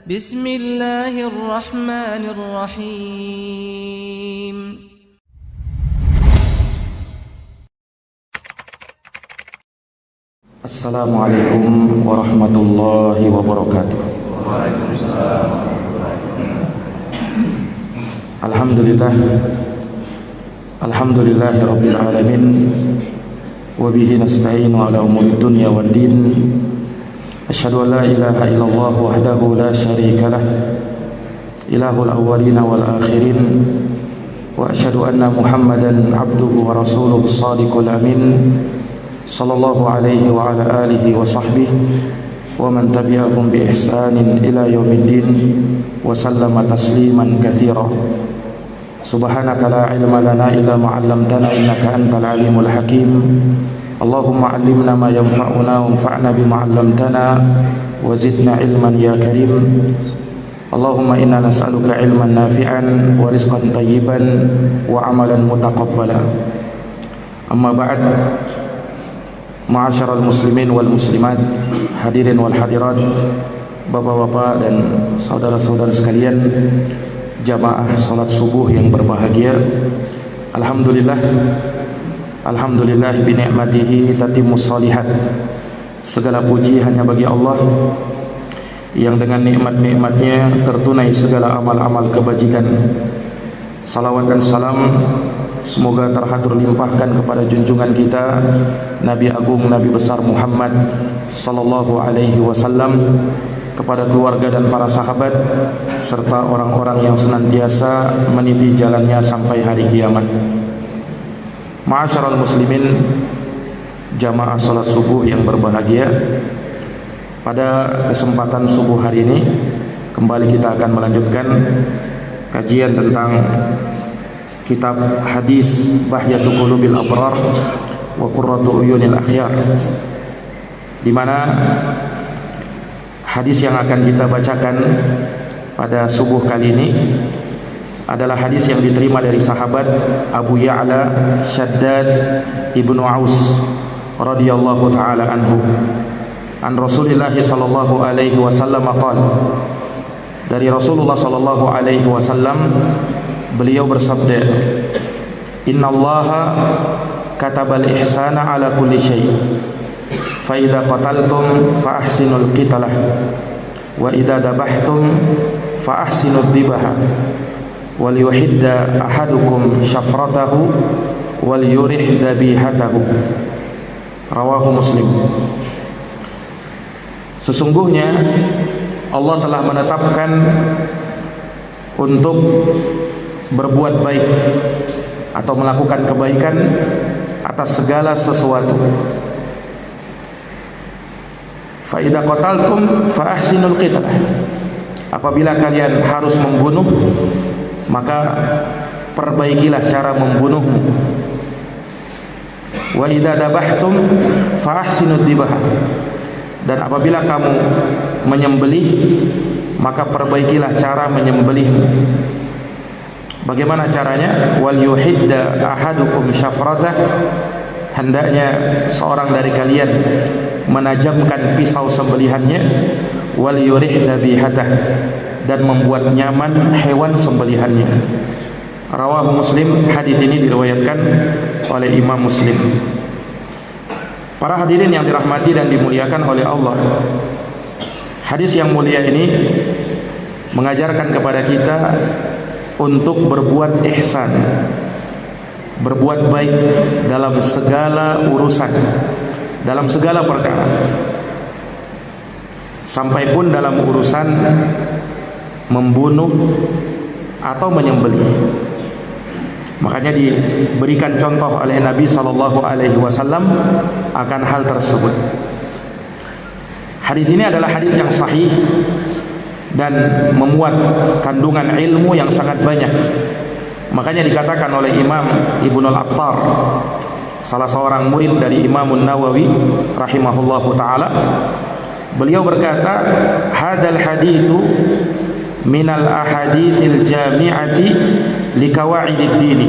Bismillahirrahmanirrahim. Assalamualaikum warahmatullahi wabarakatuh. Alhamdulillahi rabbil alamin. Wa bihi nasta'inu ala umuri dunya waddin. Asyhadu an la ilaha illallah wahdahu la syarika lah, ilahul awwalin wal akhirin. Wa asyhadu anna Muhammadan abduhu wa rasuluhu shadiqul amin. Sallallahu alaihi wa ala alihi wa sahbihi wa man tabi'ahum bi ihsanin ila yaumiddin wa sallama tasliman katsira. Subhanaka la ilma lana illa ma 'allamtana innaka antal alimul hakim. Allahumma 'allimna ma yanfa'una wanfa'na bima 'allamtana wa zidna ilman ya karim. Allahumma inna nas'aluka ilman nafi'an wa rizqan tayyiban wa 'amalan mutaqabbala. Amma ba'd. Ma'asyiral muslimin wal muslimat, hadirin wal hadirat, bapak-bapak dan saudara-saudara sekalian, jamaah salat subuh yang berbahagia. Alhamdulillah bi ni'matihi tatimmus shalihat. Segala puji hanya bagi Allah yang dengan nikmat-nikmatnya tertunai segala amal-amal kebajikan. Salawat dan salam semoga terhatur limpahkan kepada junjungan kita Nabi Agung, Nabi besar Muhammad sallallahu alaihi wasallam, kepada keluarga dan para sahabat serta orang-orang yang senantiasa meniti jalannya sampai hari kiamat. Ma'asyiral muslimin, jamaah salat subuh yang berbahagia, pada kesempatan subuh hari ini kembali kita akan melanjutkan kajian tentang kitab hadis Bahjatul Qulubil Abrar wa Qurratu Uyunil Akhyar, di mana hadis yang akan kita bacakan pada subuh kali ini adalah hadis yang diterima dari sahabat Abu Ya'la Shaddad ibnu Aus radhiyallahu taala anhu, an Rasulillah sallallahu alaihi wasallam qala, dari Rasulullah sallallahu alaihi wasallam beliau bersabda, innallaha katabal ihsana ala kulli syai', fa idza qataltum fa ahsinul qitalah, wa idza dabahtum fa ahsinud dibaha, wal yuhidda ahadukum syafratahu wal yurih dabihatahu. Rawahu Muslim. Sesungguhnya Allah telah menetapkan untuk berbuat baik atau melakukan kebaikan atas segala sesuatu. Fa idza qataltum fa ahsinul qitalah, apabila kalian harus membunuh maka perbaikilah cara membunuhmu. Wa idza dabahtum fa ahsinud dibah, dan apabila kamu menyembelih maka perbaikilah cara menyembelihmu. Bagaimana caranya? Wal yuhidda ahadukum syafratah, hendaknya seorang dari kalian menajamkan pisau sembelihannya. Wal yurih dabihatah, dan membuat nyaman hewan sembelihannya. Rawahu Muslim. Hadis ini diriwayatkan oleh Imam Muslim. Para hadirin yang dirahmati dan dimuliakan oleh Allah, hadis yang mulia ini mengajarkan kepada kita untuk berbuat ihsan, berbuat baik dalam segala urusan, dalam segala perkara, sampai pun dalam urusan membunuh atau menyembelih. Makanya diberikan contoh oleh Nabi sallallahu alaihi wasallam akan hal tersebut. Hadis ini adalah hadis yang sahih dan memuat kandungan ilmu yang sangat banyak. Makanya dikatakan oleh Imam Ibnul Attar, salah seorang murid dari Imam Nawawi rahimahullahu taala, beliau berkata, hadal haditsu minal ahaditsil jami'ati liqawaidid dini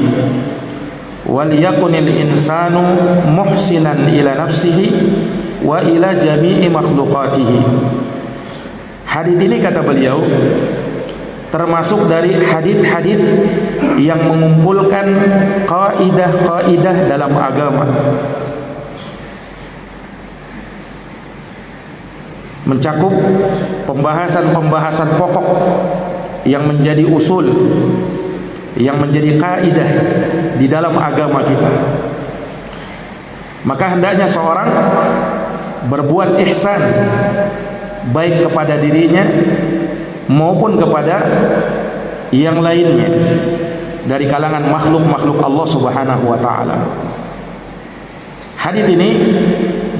wal yakunil insanu muhsinan ila nafsihi wa ila jami'i makhluqatihi. Hadits ini kata beliau termasuk dari hadits-hadits yang mengumpulkan kaidah-kaidah dalam agama, mencakup pembahasan-pembahasan pokok yang menjadi usul, yang menjadi kaidah di dalam agama kita. Maka hendaknya seorang berbuat ihsan baik kepada dirinya maupun kepada yang lainnya dari kalangan makhluk-makhluk Allah Subhanahu wa taala. Hadits ini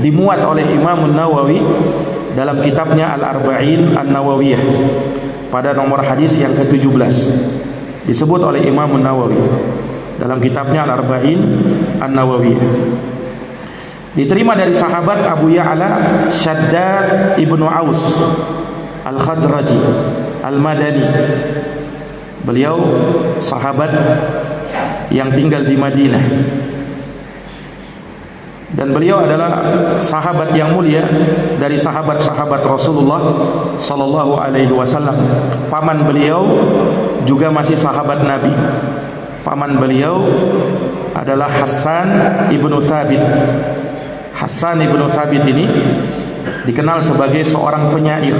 dimuat oleh Imam Nawawi dalam kitabnya Al-Arba'in An-Nawawiyah pada nomor hadis yang ke-17. Disebut oleh Imam Nawawi dalam kitabnya Al-Arba'in An-Nawawiyah. Diterima dari sahabat Abu Ya'la Shaddad ibnu Aus Al-Khadraji Al-Madani. Beliau sahabat yang tinggal di Madinah, dan beliau adalah sahabat yang mulia dari sahabat-sahabat Rasulullah sallallahu alaihi wasallam. Paman beliau juga masih sahabat Nabi. Paman beliau adalah Hasan ibnu Thabit. Hasan ibnu Thabit ini dikenal sebagai seorang penyair.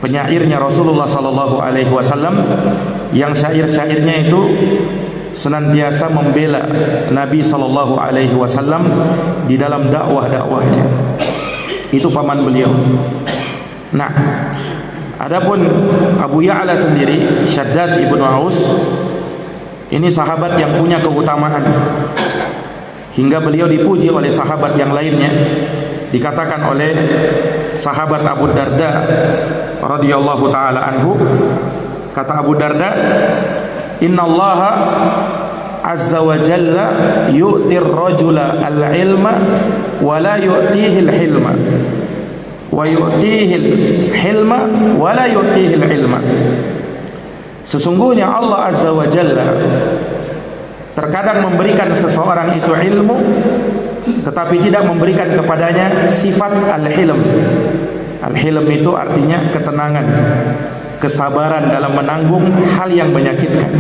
Penyairnya Rasulullah sallallahu alaihi wasallam yang syair-syairnya itu senantiasa membela Nabi sallallahu alaihi wasallam di dalam dakwah-dakwahnya. Itu paman beliau. Nah, adapun Abu Ya'la sendiri, Shaddad ibnu Aus, ini sahabat yang punya keutamaan hingga beliau dipuji oleh sahabat yang lainnya. Dikatakan oleh sahabat Abu Darda radhiyallahu taala anhu, kata Abu Darda, innallaha azza wa jalla yu'tir rajula al-ilma wa la yu'tihi al-hilma wa yu'tihi al-hilma wa la yu'tihi al-ilma. Sesungguhnya Allah azza wa jalla terkadang memberikan seseorang itu ilmu, tetapi tidak memberikan kepadanya sifat al-hilm. Al-hilm itu artinya ketenangan, kesabaran dalam menanggung hal yang menyakitkan.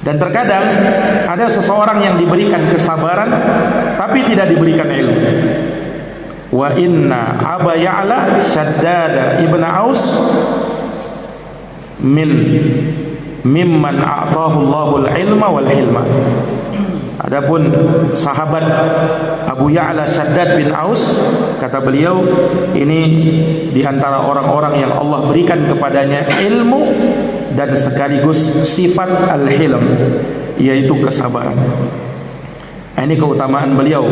Dan terkadang ada seseorang yang diberikan kesabaran tapi tidak diberikan ilmu. Wa inna Aba Ya'la Shaddad ibn Aus mimman a'tahu Allahul ilma wal hilma. Adapun sahabat Abu Ya'la Shaddad bin Aus, kata beliau, ini diantara orang-orang yang Allah berikan kepadanya ilmu dan sekaligus sifat al-hilm, yaitu kesabaran. Ini keutamaan beliau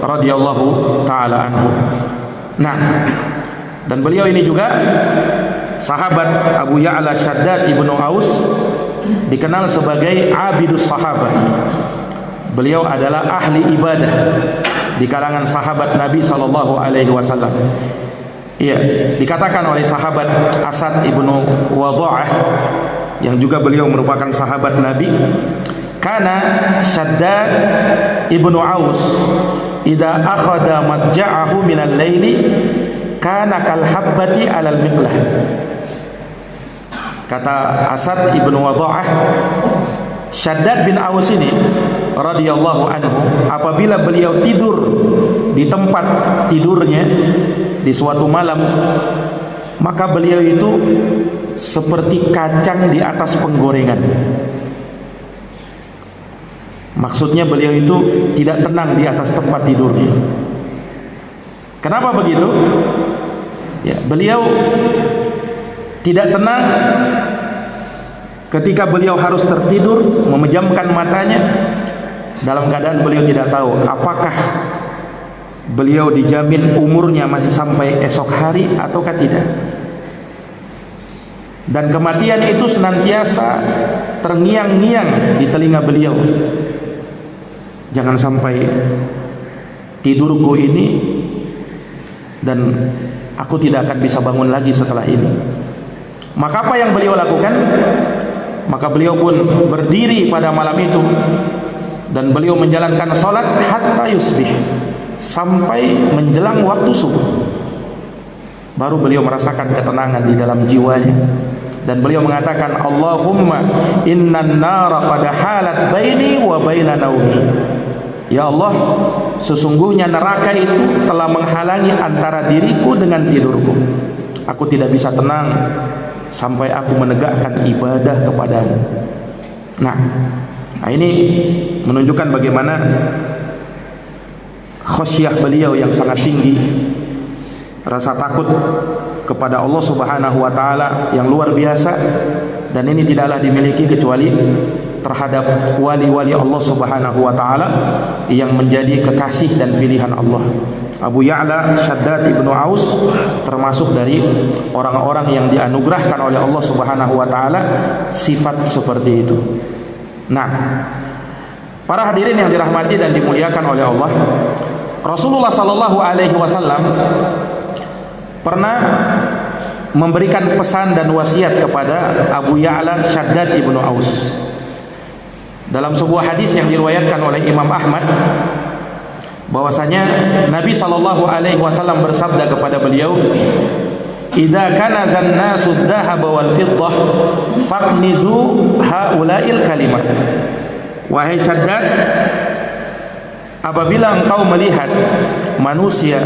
radhiyallahu taala anhu. Nah, dan beliau ini juga sahabat Abu Ya'la Shaddad ibnu Aus dikenal sebagai abidus sahabat. Beliau adalah ahli ibadah di kalangan sahabat Nabi sallallahu alaihi wasallam. Iya, dikatakan oleh sahabat Asad ibnu Wadha'ah yang juga beliau merupakan sahabat Nabi, kana Shaddad ibnu Aus idza akhadha madja'ahu minal laili kana kal habbati alal miqlah. Kata Asad ibnu Wadha'ah, Shaddad bin Aus ini radhiyallahu anhu, apabila beliau tidur di tempat tidurnya di suatu malam, maka beliau itu seperti kacang di atas penggorengan. Maksudnya beliau itu tidak tenang di atas tempat tidurnya. Kenapa begitu? Ya, beliau tidak tenang ketika beliau harus tertidur, memejamkan matanya, dalam keadaan beliau tidak tahu apakah beliau dijamin umurnya masih sampai esok hari ataukah tidak. Dan kematian itu senantiasa terngiang-ngiang di telinga beliau. Jangan sampai tidurku ini dan aku tidak akan bisa bangun lagi setelah ini. Maka apa yang beliau lakukan? Maka beliau pun berdiri pada malam itu dan beliau menjalankan salat hatta yusbih, sampai menjelang waktu subuh. baru beliau merasakan ketenangan di dalam jiwanya. Dan beliau mengatakan, Allahumma innan nara qad halat baini wa baina naumi. Ya Allah, sesungguhnya neraka itu telah menghalangi antara diriku dengan tidurku. Aku tidak bisa tenang sampai aku menegakkan ibadah kepadamu. Nah, ini menunjukkan bagaimana khasyah beliau yang sangat tinggi, rasa takut kepada Allah Subhanahu wa taala yang luar biasa, dan ini tidaklah dimiliki kecuali terhadap wali-wali Allah Subhanahu wa taala yang menjadi kekasih dan pilihan Allah. Abu Ya'la Shaddad ibnu Aus termasuk dari orang-orang yang dianugerahkan oleh Allah Subhanahu wa taala sifat seperti itu. Nah, para hadirin yang dirahmati dan dimuliakan oleh Allah, Rasulullah sallallahu alaihi wasallam pernah memberikan pesan dan wasiat kepada Abu Ya'la Shaddad ibnu Aus. Dalam sebuah hadis yang diriwayatkan oleh Imam Ahmad, bahwasanya Nabi sallallahu alaihi wasallam bersabda kepada beliau, "Idza kanazan nasu dzahaba wal fiddah faqnizu haula'il kalimat." Wahai Shaddad, apabila engkau melihat manusia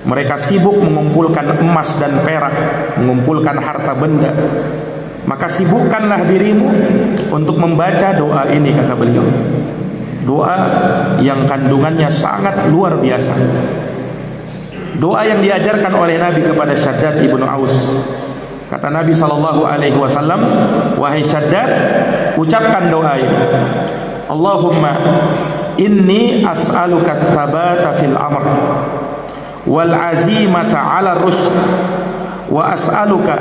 mereka sibuk mengumpulkan emas dan perak, mengumpulkan harta benda, maka sibukkanlah dirimu untuk membaca doa ini, kata beliau. Doa yang kandungannya sangat luar biasa. Doa yang diajarkan oleh Nabi kepada Shaddad ibnu Aus. Kata Nabi sallallahu alaihi wasallam, wahai Shaddad, ucapkan doa ini. Allahumma inni as'aluka tsabata fil amr wal azimata 'ala rusyd wa as'aluka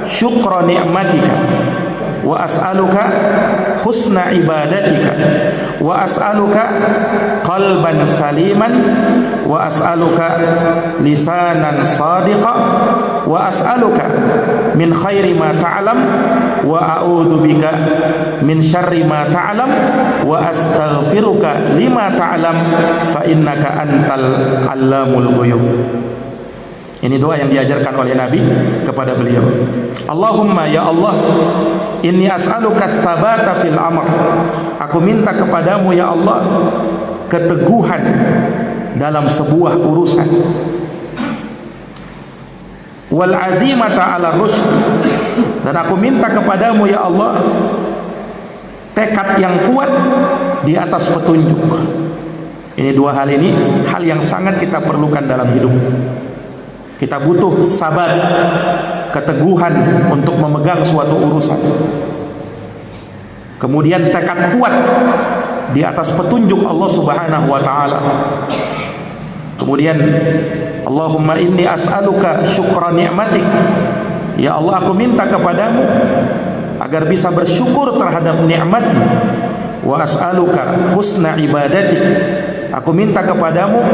syukra ni'matika wa as'aluka husna ibadatika wa as'aluka qalban saliman wa as'aluka lisanan sadiqa wa as'aluka min khairi ma ta'lam wa a'udzu bika min syarri ma ta'lam wa astaghfiruka lima ta'lam fa innaka antal allamul ghuyub. Ini doa yang diajarkan oleh Nabi kepada beliau. Allahumma, ya Allah, inni as'aluka tsabata fil amr. Aku minta kepadamu ya Allah keteguhan dalam sebuah urusan. Wal azimata 'ala rusyd. Dan aku minta kepadamu ya Allah tekad yang kuat di atas petunjuk. Ini dua hal ini hal yang sangat kita perlukan dalam hidup. Kita butuh sabar, keteguhan untuk memegang suatu urusan. Kemudian tekad kuat di atas petunjuk Allah Subhanahu wa taala. Kemudian Allahumma inni as'aluka syukra ni'matik. Ya Allah, aku minta kepadamu agar bisa bersyukur terhadap nikmat-Mu. Wa as'aluka husna ibadatik. Aku minta kepadamu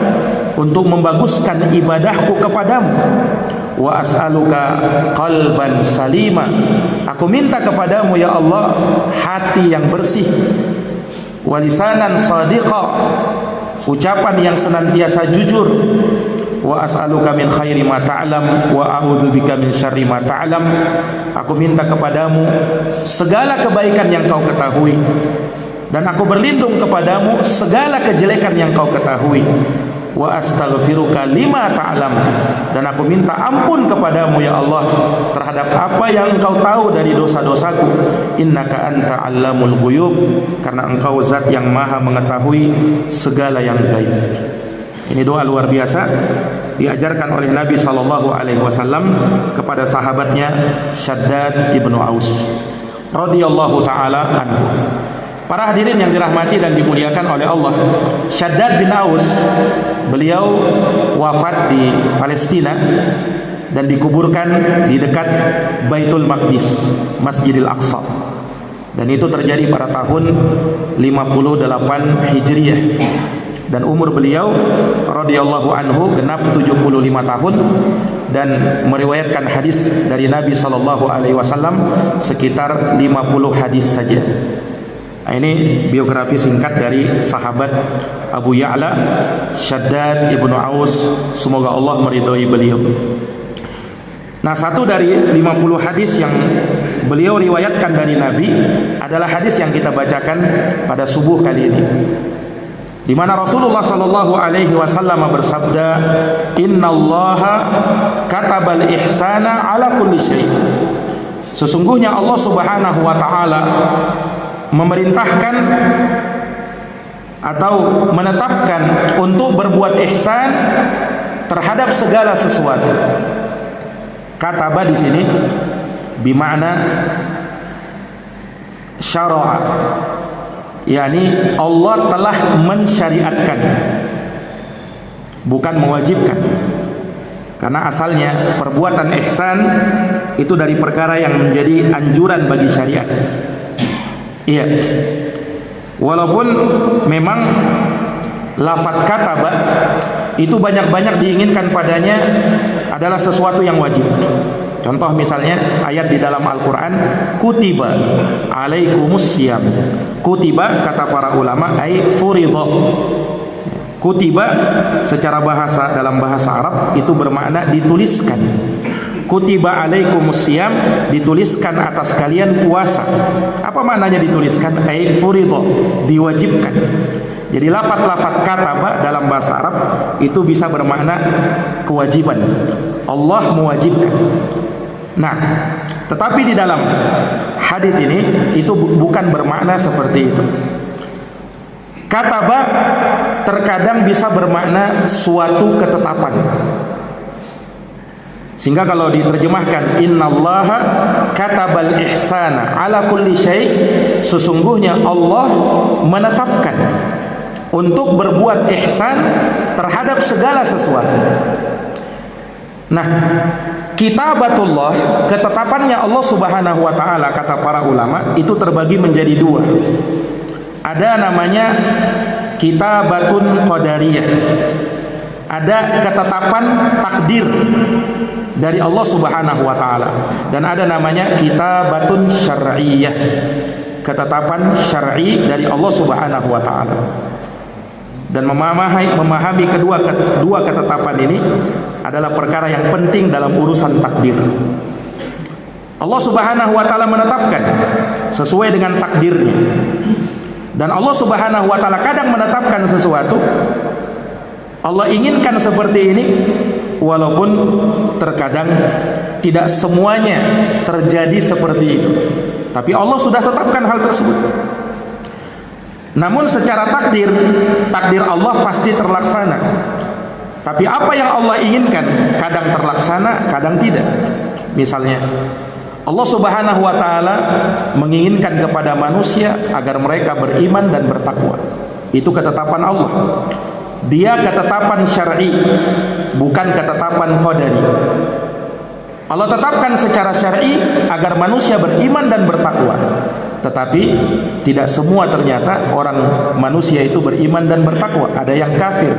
untuk membaguskan ibadahku kepadamu. Wa as'aluka qalban salima. Aku minta kepadamu ya Allah hati yang bersih. Wa lisanan sadiqa. Ucapan yang senantiasa jujur. Wa as'aluka min khairi ma ta'lam wa a'udzubika min syarri ma ta'lam. Aku minta kepadamu segala kebaikan yang kau ketahui, dan aku berlindung kepadamu segala kejelekan yang kau ketahui. Wa astaghfiruka lima ta'lam. Dan aku minta ampun kepadamu ya Allah terhadap apa yang engkau tahu dari dosa-dosaku. Innaka anta allamul ghuyub. Karena engkau zat yang maha mengetahui segala yang gaib. Ini doa luar biasa diajarkan oleh Nabi sallallahu alaihi wasallam kepada sahabatnya Shaddad ibnu Aus radhiyallahu taala anhu. Para hadirin yang dirahmati dan dimuliakan oleh Allah, Shaddad bin Aus, beliau wafat di Palestina dan dikuburkan di dekat Baitul Maqdis, Masjidil Aqsa. Dan itu terjadi pada tahun 58 Hijriyah. Dan umur beliau radhiyallahu anhu genap 75 tahun, dan meriwayatkan hadis dari Nabi sallallahu alaihi wasallam sekitar 50 hadis saja. Ini biografi singkat dari sahabat Abu Ya'la Shaddad ibnu Aus. Semoga Allah meridhai beliau. Nah, satu dari 50 hadis yang beliau riwayatkan dari Nabi adalah hadis yang kita bacakan pada subuh kali ini, di mana Rasulullah sallallahu alaihi wasallam bersabda, "Innallaha katabal ihsana ala kulli syai." Sesungguhnya Allah Subhanahu wa taala memerintahkan atau menetapkan untuk berbuat ihsan terhadap segala sesuatu. Kataba di sini bermakna syara'a, yakni Allah telah mensyariatkan, bukan mewajibkan. Karena asalnya perbuatan ihsan itu dari perkara yang menjadi anjuran bagi syariat. Iya. Walaupun memang lafaz kataba itu banyak-banyak diinginkan padanya adalah sesuatu yang wajib. Contoh misalnya ayat di dalam Al-Quran, kutiba alaikumus siyam. Kutiba kata para ulama ay furidha. Kutiba secara bahasa, dalam bahasa Arab itu bermakna dituliskan. Kutiba alaikumus siyam, dituliskan atas kalian puasa. Apa maknanya dituliskan? Ay furidha, diwajibkan. Jadi lafaz-lafaz kataba dalam bahasa Arab itu bisa bermakna kewajiban. Allah mewajibkan. Nah, tetapi di dalam hadis ini itu bukan bermakna seperti itu. Kataba terkadang bisa bermakna suatu ketetapan. Sehingga kalau diterjemahkan innallaha katabal ihsana ala kulli syai, sesungguhnya Allah menetapkan untuk berbuat ihsan terhadap segala sesuatu. Nah, kitabatullah, ketetapannya Allah Subhanahu wa taala, kata para ulama, itu terbagi menjadi dua. Ada namanya kitabatun qadariyah. Ada ketetapan takdir dari Allah Subhanahu wa taala, dan ada namanya kitabatun syar'iyyah. Ketetapan syar'i dari Allah Subhanahu wa taala. Dan memahami kedua ketetapan ini adalah perkara yang penting dalam urusan takdir. Allah Subhanahu wa taala menetapkan sesuai dengan takdirnya. Dan Allah Subhanahu wa taala kadang menetapkan sesuatu, Allah inginkan seperti ini, walaupun terkadang tidak semuanya terjadi seperti itu. Tapi Allah sudah tetapkan hal tersebut. Namun secara takdir Allah pasti terlaksana. Tapi apa yang Allah inginkan kadang terlaksana, kadang tidak. Misalnya Allah Subhanahu wa taala menginginkan kepada manusia agar mereka beriman dan bertakwa. Itu ketetapan Allah. Dia ketetapan syar'i, bukan ketetapan qadari. Allah tetapkan secara syar'i agar manusia beriman dan bertakwa. Tetapi tidak semua ternyata orang manusia itu beriman dan bertakwa. Ada yang kafir,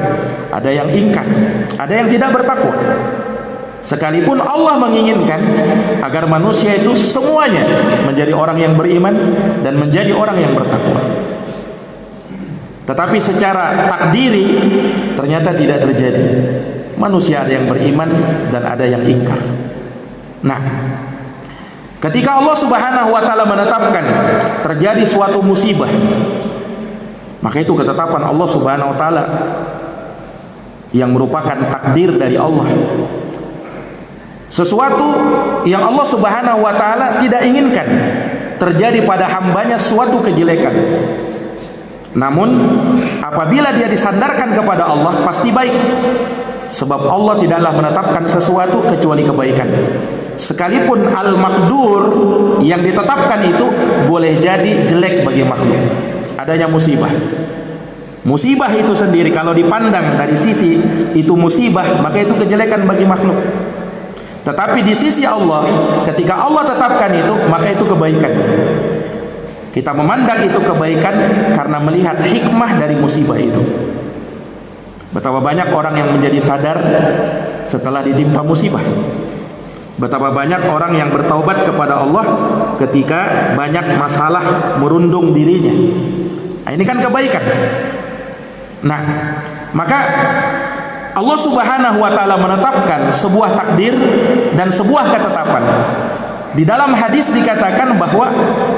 ada yang ingkar, ada yang tidak bertakwa. Sekalipun Allah menginginkan agar manusia itu semuanya menjadi orang yang beriman dan menjadi orang yang bertakwa. Tetapi secara takdiri ternyata tidak terjadi. Manusia ada yang beriman dan ada yang ingkar. Nah, ketika Allah Subhanahu wa taala menetapkan terjadi suatu musibah, maka itu ketetapan Allah Subhanahu wa taala yang merupakan takdir dari Allah. Sesuatu yang Allah Subhanahu wa taala tidak inginkan terjadi pada hambanya, suatu kejelekan. Namun apabila dia disandarkan kepada Allah, pasti baik. Sebab Allah tidaklah menetapkan sesuatu kecuali kebaikan. Sekalipun al-maqdur yang ditetapkan itu boleh jadi jelek bagi makhluk. Adanya musibah. Musibah itu sendiri kalau dipandang dari sisi itu musibah, maka itu kejelekan bagi makhluk. Tetapi di sisi Allah, ketika Allah tetapkan itu, maka itu kebaikan. Kita memandang itu kebaikan karena melihat hikmah dari musibah itu. Betapa banyak orang yang menjadi sadar setelah ditimpa musibah. Betapa banyak orang yang bertaubat kepada Allah ketika banyak masalah merundung dirinya. Nah, ini kan kebaikan. Nah, maka Allah Subhanahu wa taala menetapkan sebuah takdir dan sebuah ketetapan. Di dalam hadis dikatakan bahwa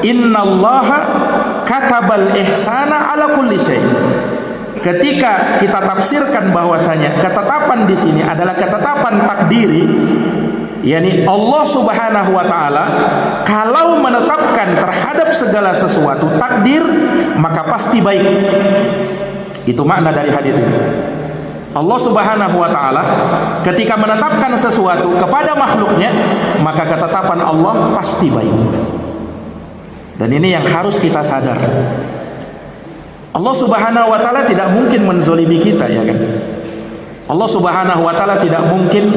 innallaha katabal ihsana ala kulli syai'. Ketika kita tafsirkan bahwasanya ketetapan di sini adalah ketetapan takdiri, yakni Allah Subhanahu wa taala kalau menetapkan terhadap segala sesuatu takdir, maka pasti baik. Itu makna dari hadis ini. Allah Subhanahu wa taala ketika menetapkan sesuatu kepada makhluknya, maka ketetapan Allah pasti baik. Dan ini yang harus kita sadar. Allah Subhanahu wa taala tidak mungkin menzolimi kita, ya kan? Allah Subhanahu wa taala tidak mungkin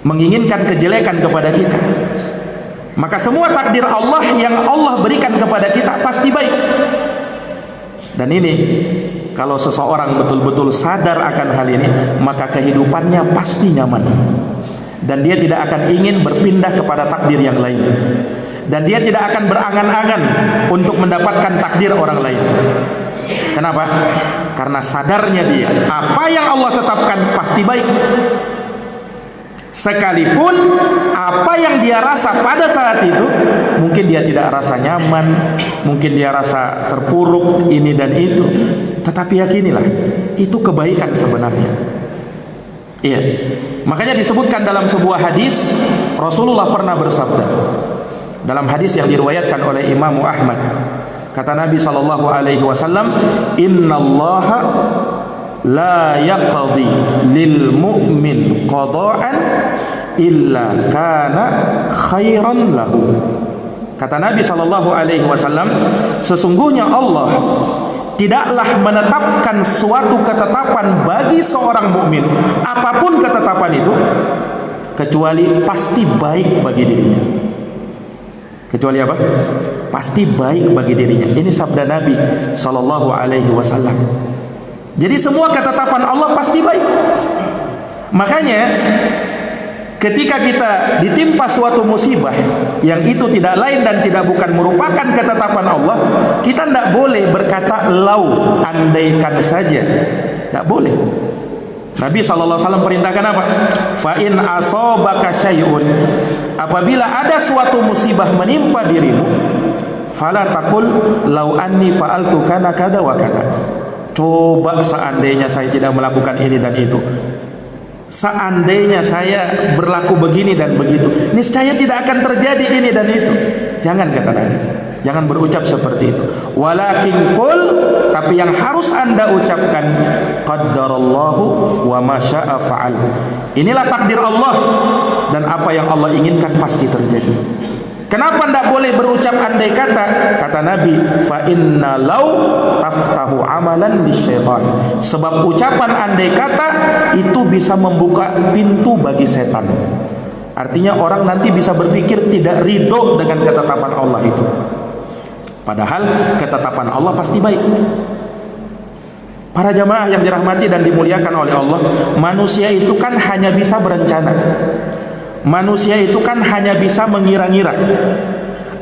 menginginkan kejelekan kepada kita. Maka semua takdir Allah yang Allah berikan kepada kita pasti baik. Dan ini kalau seseorang betul-betul sadar akan hal ini, maka kehidupannya pasti nyaman. Dan dia tidak akan ingin berpindah kepada takdir yang lain. Dan dia tidak akan berangan-angan untuk mendapatkan takdir orang lain. Kenapa? Karena sadarnya dia, apa yang Allah tetapkan pasti baik. Sekalipun apa yang dia rasa pada saat itu, mungkin dia tidak rasa nyaman, mungkin dia rasa terpuruk ini dan itu, tetapi yakinilah itu kebaikan sebenarnya. Iya. Makanya disebutkan dalam sebuah hadis, Rasulullah pernah bersabda dalam hadis yang diriwayatkan oleh Imam Ahmad, kata Nabi sallallahu alaihi wasallam, innallaha la yaqdi lil mu'min qada'an illa kana khairan lahu. Kata Nabi sallallahu alaihi wasallam, sesungguhnya Allah tidaklah menetapkan suatu ketetapan bagi seorang mukmin, apapun ketetapan itu, kecuali pasti baik bagi dirinya. Kecuali apa? Pasti baik bagi dirinya. Ini sabda Nabi sallallahu alaihi wasallam. Jadi semua ketetapan Allah pasti baik. Makanya ketika kita ditimpa suatu musibah yang itu tidak lain dan tidak bukan merupakan ketetapan Allah, kita tidak boleh berkata lau, andaikan saja. Tidak boleh. Nabi SAW perintahkan apa? Fa in asobaka syai'un, apabila ada suatu musibah menimpa dirimu, fala taqul lau anni fa'altu kana kada wa kada. Coba seandainya saya tidak melakukan ini dan itu, seandainya saya berlaku begini dan begitu, niscaya tidak akan terjadi ini dan itu. Jangan, kata Nabi, jangan berucap seperti itu. Walakin qul, tapi yang harus Anda ucapkan, qaddarallahu wa ma syaa fa'al. Inilah takdir Allah, dan apa yang Allah inginkan pasti terjadi. Kenapa tidak boleh berucap andai kata? Kata Nabi, fa inna law taftahu amalan lisyaitan. Sebab ucapan andai kata itu bisa membuka pintu bagi setan. Artinya orang nanti bisa berpikir tidak ridho dengan ketetapan Allah itu. Padahal ketetapan Allah pasti baik. Para jamaah yang dirahmati dan dimuliakan oleh Allah, manusia itu kan hanya bisa berencana. Manusia itu kan hanya bisa mengira-ngira.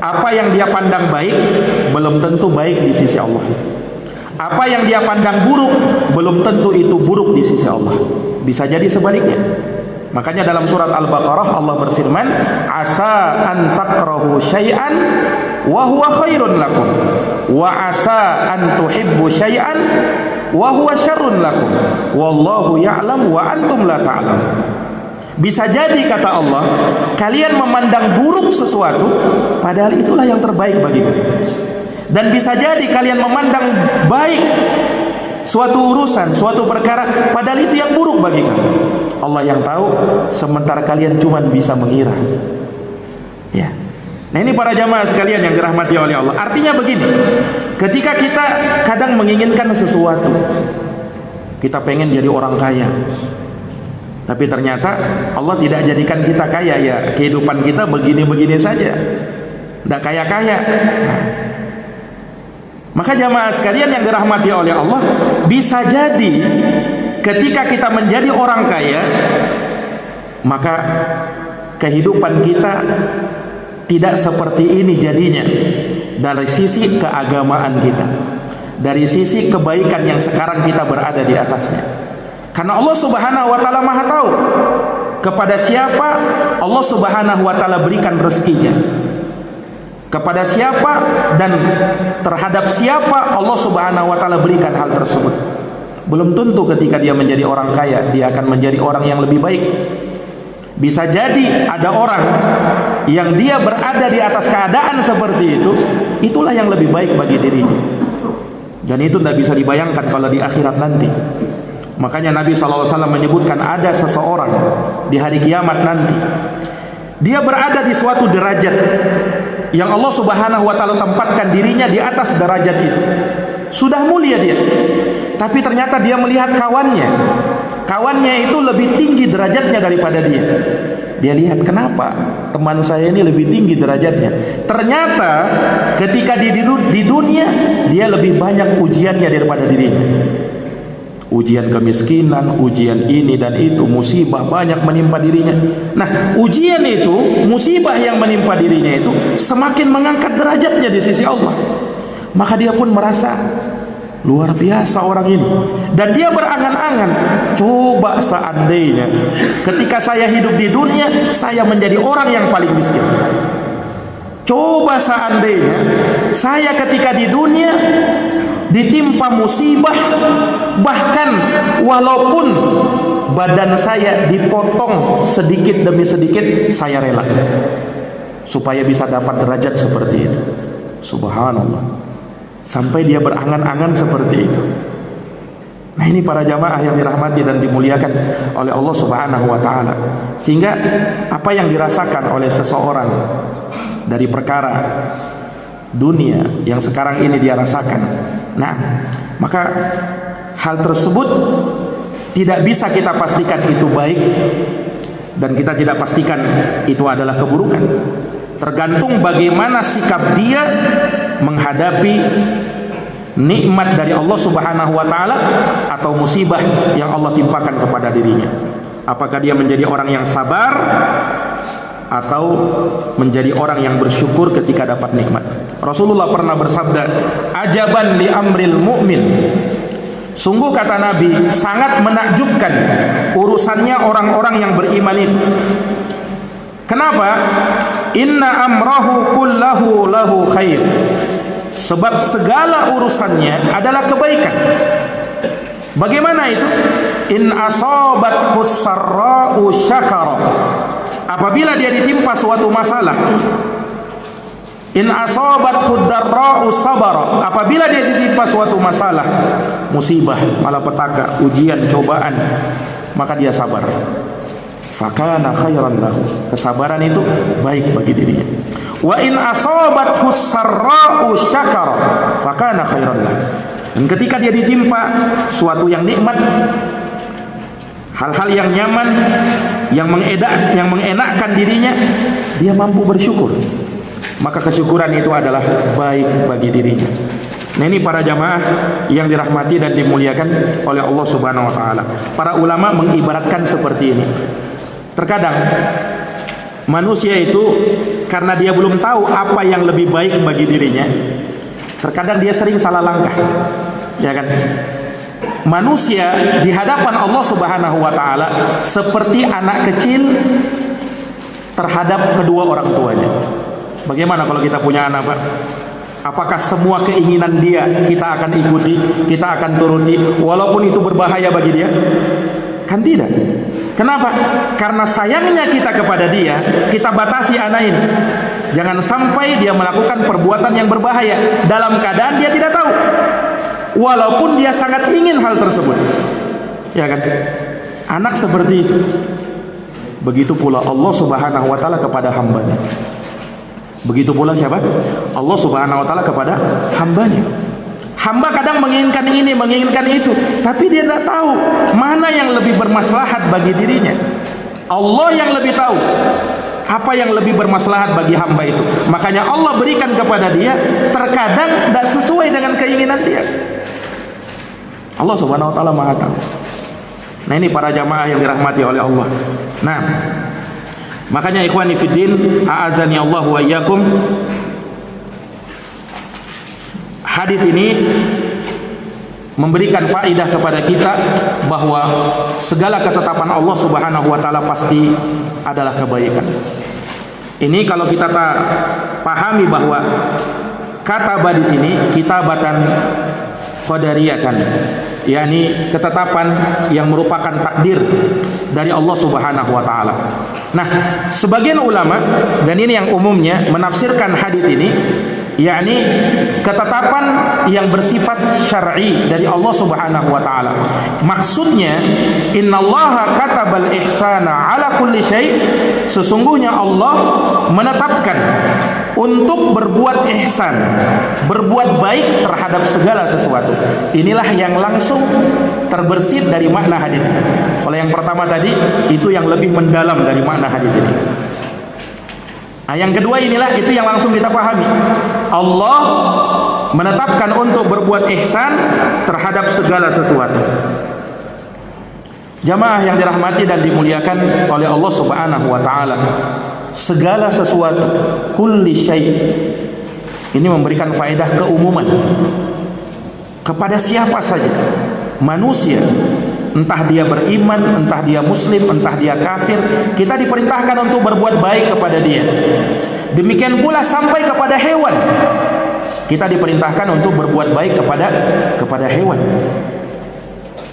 Apa yang dia pandang baik belum tentu baik di sisi Allah. Apa yang dia pandang buruk belum tentu itu buruk di sisi Allah. Bisa jadi sebaliknya. Makanya dalam surat Al-Baqarah Allah berfirman, asa an takrahu syai'an wa huwa khairun lakum wa asa an tuhibbu syai'an wa huwa syarrun lakum wallahu ya'lam wa antum la ta'lamun. Bisa jadi, kata Allah, kalian memandang buruk sesuatu padahal itulah yang terbaik bagimu. Dan bisa jadi kalian memandang baik suatu urusan, suatu perkara padahal itu yang buruk bagi kamu. Allah yang tahu, sementara kalian cuma bisa mengira. Ya. Nah, ini para jamaah sekalian yang dirahmati oleh Allah. Artinya begini, ketika kita kadang menginginkan sesuatu, kita pengen jadi orang kaya, tapi ternyata Allah tidak jadikan kita kaya, ya kehidupan kita begini-begini saja, tidak kaya-kaya. Nah, maka jamaah sekalian yang dirahmati oleh Allah, bisa jadi ketika kita menjadi orang kaya, maka kehidupan kita tidak seperti ini jadinya. Dari sisi keagamaan kita, dari sisi kebaikan yang sekarang kita berada di atasnya, Karena Allah Subhanahu wa taala Maha tahu kepada siapa Allah Subhanahu wa taala berikan rezekinya, kepada siapa dan terhadap siapa Allah Subhanahu wa taala berikan hal tersebut. Belum tentu ketika dia menjadi orang kaya dia akan menjadi orang yang lebih baik. Bisa jadi ada orang yang dia berada di atas keadaan seperti itu, itulah yang lebih baik bagi dirinya. Dan itu tidak bisa dibayangkan kalau di akhirat nanti. Makanya Nabi SAW menyebutkan ada seseorang di hari kiamat nanti, dia berada di suatu derajat yang Allah Subhanahu wa taala tempatkan dirinya di atas derajat itu. Sudah mulia dia, tapi ternyata dia melihat kawannya itu lebih tinggi derajatnya daripada dia. Dia lihat, kenapa teman saya ini lebih tinggi derajatnya? Ternyata ketika di dunia dia lebih banyak ujiannya daripada dirinya. Ujian kemiskinan, ujian ini dan itu, musibah banyak menimpa dirinya. Nah, ujian itu, musibah yang menimpa dirinya itu semakin mengangkat derajatnya di sisi Allah. Maka dia pun merasa luar biasa orang ini. Dan dia berangan-angan, coba seandainya ketika saya hidup di dunia saya menjadi orang yang paling miskin. Coba seandainya saya ketika di dunia ditimpa musibah, bahkan walaupun badan saya dipotong sedikit demi sedikit, saya rela supaya bisa dapat derajat seperti itu. Subhanallah. Sampai dia berangan-angan seperti itu. Nah, ini para jamaah yang dirahmati dan dimuliakan oleh Allah Subhanahu wa taala. Sehingga apa yang dirasakan oleh seseorang dari perkara dunia yang sekarang ini dia rasakan, nah, maka hal tersebut tidak bisa kita pastikan itu baik, dan kita tidak pastikan itu adalah keburukan. Tergantung bagaimana sikap dia menghadapi nikmat dari Allah Subhanahu wa taala atau musibah yang Allah timpakan kepada dirinya. Apakah dia menjadi orang yang sabar atau menjadi orang yang bersyukur ketika dapat nikmat. Rasulullah pernah bersabda, "Ajaban li amril mu'min." Sungguh kata Nabi, sangat menakjubkan urusannya orang-orang yang beriman itu. Kenapa? Inna amrahu kullahu lahu khair. Sebab segala urusannya adalah kebaikan. Bagaimana itu? In asabat husarra'u syakara. Apabila dia ditimpa suatu masalah, in asabat hudarra'u sabara. Apabila dia ditimpa suatu masalah, musibah, malapetaka, ujian, cobaan, maka dia sabar. Fakana khairan lahu. Kesabaran itu baik bagi dirinya. Wa in asabat husarra'u syakara. Fakana khairan lahu. Dan ketika dia ditimpa suatu yang nikmat, hal-hal yang nyaman, yang mengenakkan dirinya, dia mampu bersyukur, maka kesyukuran itu adalah baik bagi dirinya. Nah, ini para jamaah yang dirahmati dan dimuliakan oleh Allah Subhanahu wa taala. Para ulama mengibaratkan seperti ini. Terkadang manusia itu karena dia belum tahu apa yang lebih baik bagi dirinya, terkadang dia sering salah langkah. Ya kan? Manusia di hadapan Allah Subhanahu wa taala seperti anak kecil terhadap kedua orang tuanya. Bagaimana kalau kita punya anak, Pak? Apakah semua keinginan dia kita akan ikuti, kita akan turuti walaupun itu berbahaya bagi dia? Kan tidak. Kenapa? Karena sayangnya kita kepada dia, kita batasi anak ini. Jangan sampai dia melakukan perbuatan yang berbahaya dalam keadaan dia tidak tahu, walaupun dia sangat ingin hal tersebut. Ya kan? Anak seperti itu. Begitu pula Allah Subhanahu wa taala kepada hambanya. Begitu pula siapa? Allah Subhanahu wa taala kepada hambanya. Hamba kadang menginginkan ini, menginginkan itu, tapi dia tidak tahu mana yang lebih bermaslahat bagi dirinya. Allah yang lebih tahu apa yang lebih bermaslahat bagi hamba itu. Makanya Allah berikan kepada dia, terkadang tidak sesuai dengan keinginan dia. Allah Subhanahu wa taala Maha tahu. Nah, ini para jamaah yang dirahmati oleh Allah. Nah, makanya ikhwani fiddin, a'azani Allah wa iyyakum, hadits ini memberikan faedah kepada kita bahwa segala ketetapan Allah Subhanahu wa taala pasti adalah kebaikan. Ini kalau kita pahami bahwa kataba di sini kitabatan qadariyatan, yakni ketetapan yang merupakan takdir dari Allah Subhanahu wa taala. Nah, sebagian ulama, dan ini yang umumnya menafsirkan hadis ini, yakni ketetapan yang bersifat syar'i dari Allah Subhanahu wa taala. Maksudnya, innallaha katabal ihsana ala kulli syai', sesungguhnya Allah menetapkan untuk berbuat ihsan, berbuat baik terhadap segala sesuatu. Inilah yang langsung terbersit dari makna hadis ini. Kalau yang pertama tadi itu yang lebih mendalam dari makna hadis ini. Nah, yang kedua inilah itu yang langsung kita pahami. Allah menetapkan untuk berbuat ihsan terhadap segala sesuatu. Jamaah yang dirahmati dan dimuliakan oleh Allah Subhanahu wa taala, segala sesuatu, kulli syai', ini memberikan faedah keumuman kepada siapa saja manusia, entah dia beriman, entah dia muslim, entah dia kafir, kita diperintahkan untuk berbuat baik kepada dia. Demikian pula sampai kepada hewan, kita diperintahkan untuk berbuat baik kepada hewan.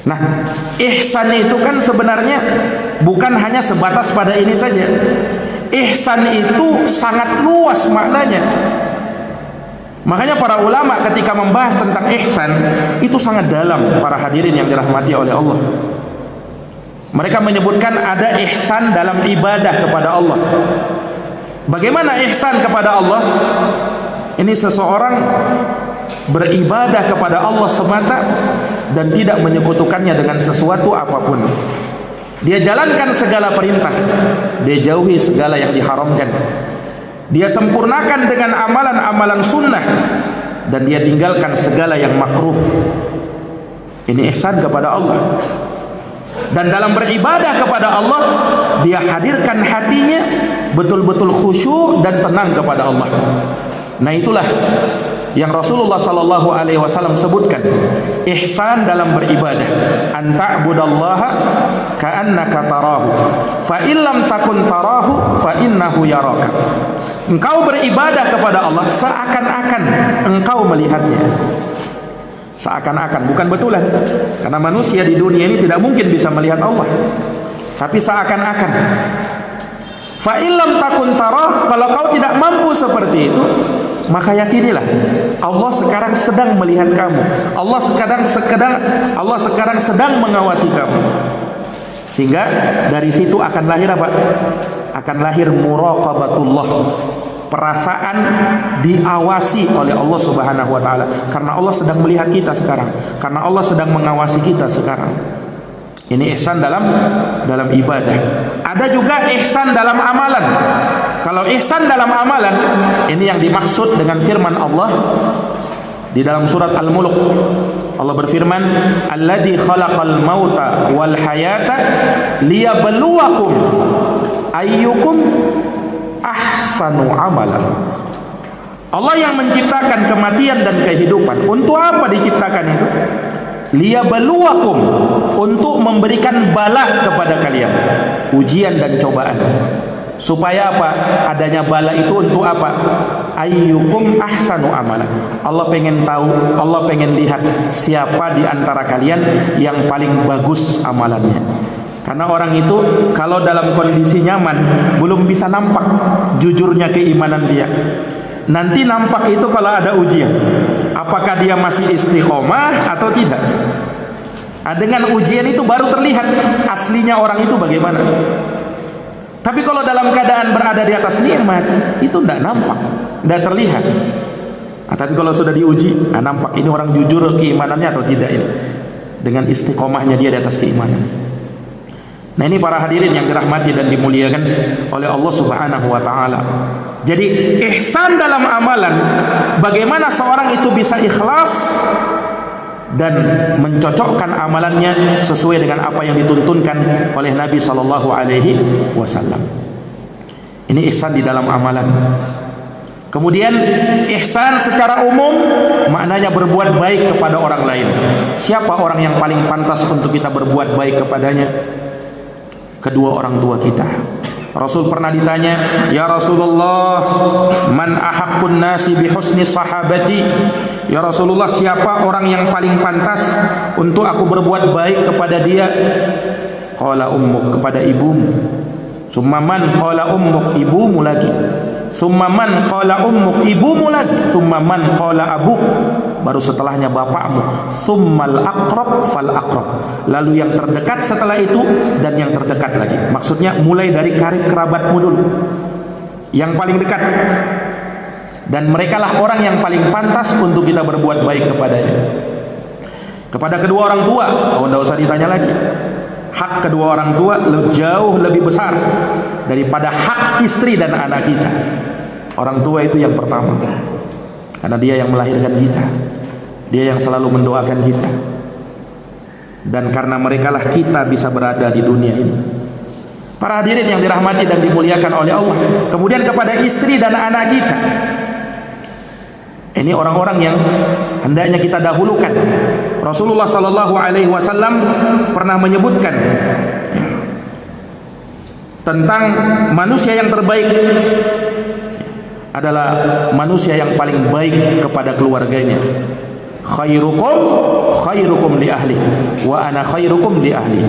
Nah, ihsan itu kan sebenarnya bukan hanya sebatas pada ini saja. Ihsan itu sangat luas maknanya. Makanya para ulama ketika membahas tentang ihsan itu sangat dalam, para hadirin yang dirahmati oleh Allah. Mereka menyebutkan ada ihsan dalam ibadah kepada Allah. Bagaimana ihsan kepada Allah? Ini seseorang beribadah kepada Allah semata dan tidak menyekutukannya dengan sesuatu apapun. Dia jalankan segala perintah, dia jauhi segala yang diharamkan. Dia sempurnakan dengan amalan-amalan sunnah dan dia tinggalkan segala yang makruh. Ini ihsan kepada Allah. Dan dalam beribadah kepada Allah, dia hadirkan hatinya betul-betul khusyuk dan tenang kepada Allah. Nah, itulah yang Rasulullah sallallahu alaihi wasallam sebutkan, ihsan dalam beribadah, an ta'budallaha ka'annaka tarahu fa in lam takun tarahu fa innahu yaraka. Engkau beribadah kepada Allah seakan-akan engkau melihatnya. Seakan-akan, bukan betulan. Karena manusia di dunia ini tidak mungkin bisa melihat Allah. Tapi seakan-akan. Fa in lam takun tarah, kalau kau tidak mampu seperti itu, maka yakinilah Allah sekarang sedang melihat kamu. Allah sekarang sedang mengawasi kamu. Sehingga dari situ akan lahir apa? Akan lahir muraqabatullah, perasaan diawasi oleh Allah Subhanahu wa taala. Karena Allah sedang melihat kita sekarang, karena Allah sedang mengawasi kita sekarang. Ini ihsan dalam ibadah. Ada juga ihsan dalam amalan. Kalau ihsan dalam amalan, ini yang dimaksud dengan firman Allah di dalam surat Al-Mulk. Allah berfirman, "Alladzi khalaqal mauta wal hayata liyabluwakum ayyukum ahsanu amalan." Allah yang menciptakan kematian dan kehidupan. Untuk apa diciptakan itu? Liyabluwakum, untuk memberikan bala kepada kalian, ujian dan cobaan. Supaya apa? Adanya bala itu untuk apa? Ayyukum ahsanu amalan. Allah pengen tahu, Allah pengen lihat siapa di antara kalian yang paling bagus amalannya. Karena orang itu kalau dalam kondisi nyaman belum bisa nampak jujurnya keimanan dia. Nanti nampak itu kalau ada ujian. Apakah dia masih istiqomah atau tidak? Nah, dengan ujian itu baru terlihat aslinya orang itu bagaimana. Tapi kalau dalam keadaan berada di atas nikmat, itu tidak nampak, tidak terlihat. Nah, tapi kalau sudah diuji, nampak ini orang jujur keimanannya atau tidak ini. Dengan istiqomahnya dia di atas keimanan. Nah, ini para hadirin yang dirahmati dan dimuliakan oleh Allah Subhanahu wa taala. Jadi ihsan dalam amalan, bagaimana seorang itu bisa ikhlas dan mencocokkan amalannya sesuai dengan apa yang dituntunkan oleh Nabi sallallahu alaihi wasallam. Ini ihsan di dalam amalan. Kemudian ihsan secara umum maknanya berbuat baik kepada orang lain. Siapa orang yang paling pantas untuk kita berbuat baik kepadanya? Kedua orang tua kita. Rasul pernah ditanya, "Ya Rasulullah, man ahaqqun nasi bi husni sahabati?" Ya Rasulullah, siapa orang yang paling pantas untuk aku berbuat baik kepada dia? Qala ummuk, kepada ibumu. Summa man, qala ummuk, ibumu lagi. Summa man, qala ummuk, ibumu lagi. Summa man, qala abuk, baru setelahnya bapakmu. Summal aqrab fal aqrab, lalu yang terdekat setelah itu dan yang terdekat lagi. Maksudnya mulai dari karib kerabatmu dulu, yang paling dekat, dan merekalah orang yang paling pantas untuk kita berbuat baik kepadanya. Kepada kedua orang tua, tidak usah ditanya lagi. Hak kedua orang tua jauh lebih besar daripada hak istri dan anak kita. Orang tua itu yang pertama, karena dia yang melahirkan kita, dia yang selalu mendoakan kita, dan karena merekalah kita bisa berada di dunia ini. Para hadirin yang dirahmati dan dimuliakan oleh Allah. Kemudian kepada istri dan anak kita, ini orang-orang yang hendaknya kita dahulukan. Rasulullah sallallahu alaihi wasallam pernah menyebutkan tentang manusia yang terbaik adalah manusia yang paling baik kepada keluarganya. Khairukum khairukum li ahli wa ana khairukum li ahli.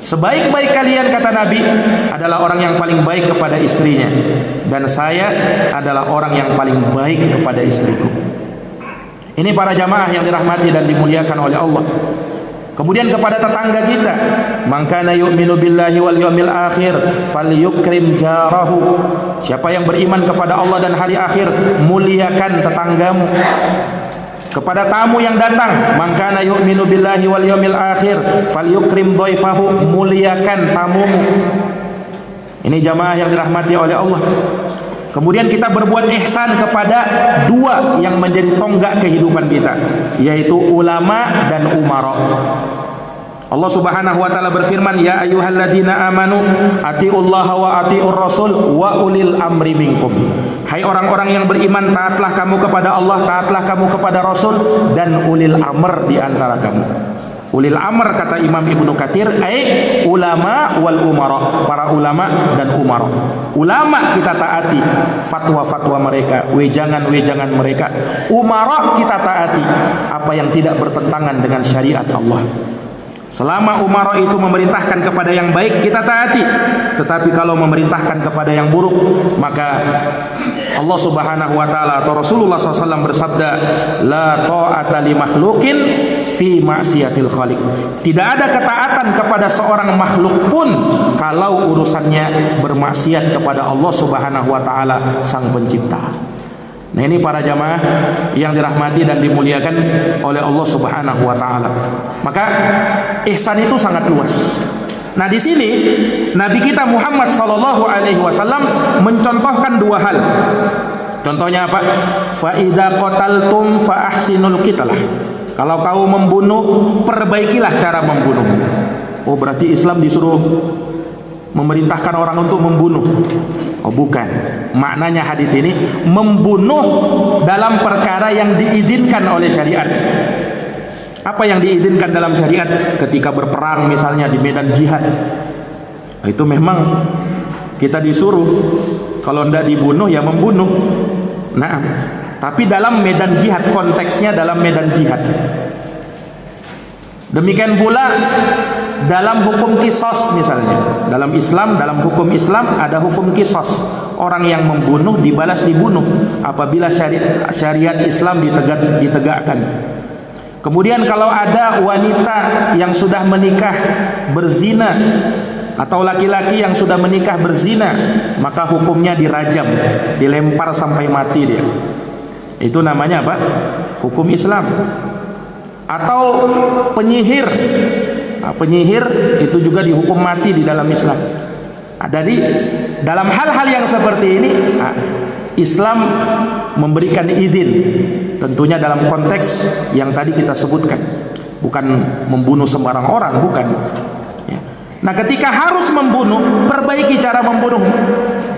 Sebaik-baik kalian, kata Nabi, adalah orang yang paling baik kepada istrinya, dan saya adalah orang yang paling baik kepada istriku. Ini para jamaah yang dirahmati dan dimuliakan oleh Allah. Kemudian kepada tetangga kita, man kana yu'minu billahi wal yawmil akhir falyukrim jarahu. Siapa yang beriman kepada Allah dan hari akhir, muliakan tetanggamu. Kepada tamu yang datang, man kana yu'minu billahi wal yawmil akhir falyukrim dhaifahu, muliakan tamumu. Ini jamaah yang dirahmati oleh Allah. Kemudian kita berbuat ihsan kepada dua yang menjadi tonggak kehidupan kita, yaitu ulama dan umara. Allah Subhanahu wa taala berfirman, "Ya ayyuhalladzina amanu atiullaha wa atiur rasul wa ulil amri minkum." Hai orang-orang yang beriman, taatlah kamu kepada Allah, taatlah kamu kepada Rasul, dan ulil amr di antara kamu. Ulil amr, kata Imam Ibnu Katsir, ulama wal umara, para ulama dan umara. Ulama kita taati fatwa-fatwa mereka, wejangan-wejangan mereka. Umara kita taati apa yang tidak bertentangan dengan syariat Allah. Selama umara itu memerintahkan kepada yang baik, kita taati. Tetapi kalau memerintahkan kepada yang buruk, maka Allah Subhanahu wa taala atau Rasulullah SAW bersabda, la ta'ata li makhluqin fi ma'siyatil khaliq. Tidak ada ketaatan kepada seorang makhluk pun kalau urusannya bermaksiat kepada Allah Subhanahu wa taala, sang pencipta. Nah, ini para jamaah yang dirahmati dan dimuliakan oleh Allah Subhanahu wa taala. Maka ihsan itu sangat luas. Nah, di sini Nabi kita Muhammad sallallahu alaihi wasallam mencontohkan dua hal. Contohnya apa? Fa idza qataltum fa ahsinul qitalah. Kalau kau membunuh, perbaikilah cara membunuh. Oh, berarti Islam disuruh memerintahkan orang untuk membunuh. Oh, bukan. Maknanya hadis ini membunuh dalam perkara yang diizinkan oleh syariat. Apa yang diizinkan dalam syariat? Ketika berperang misalnya di medan jihad, itu memang kita disuruh kalau tidak dibunuh ya membunuh. Nah, tapi dalam medan jihad, konteksnya dalam medan jihad. Demikian pula dalam hukum kisos misalnya. Dalam Islam, dalam hukum Islam ada hukum kisos. Orang yang membunuh dibalas dibunuh apabila syariat Islam ditegakkan. Kemudian kalau ada wanita yang sudah menikah berzina atau laki-laki yang sudah menikah berzina, maka hukumnya dirajam, dilempar sampai mati dia. Itu namanya apa? Hukum Islam. Atau penyihir. Nah, penyihir itu juga dihukum mati di dalam Islam. Nah, dari dalam hal-hal yang seperti ini, Islam memberikan izin, tentunya dalam konteks yang tadi kita sebutkan, bukan membunuh sembarang orang, bukan. Ya. Nah, ketika harus membunuh, perbaiki cara membunuh.